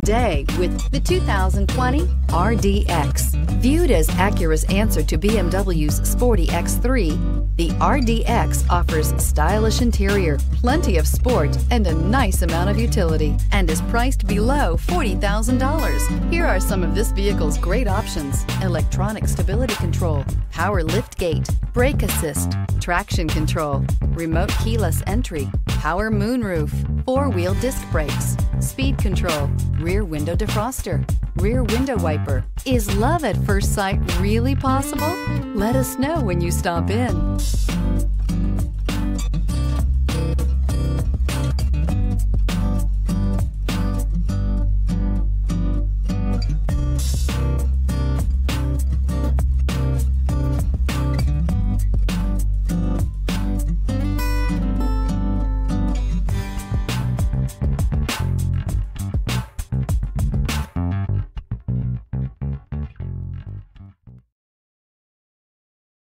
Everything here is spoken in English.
Day with the 2020 RDX. Viewed as Acura's answer to BMW's sporty X3, the RDX offers stylish interior, plenty of sport, and a nice amount of utility, and is priced below $40,000. Here are some of this vehicle's great options: electronic stability control, power liftgate, brake assist, traction control, remote keyless entry, power moonroof, four-wheel disc brakes, speed control, rear window defroster, rear window wiper. Is love at first sight really possible? Let us know when you stop in.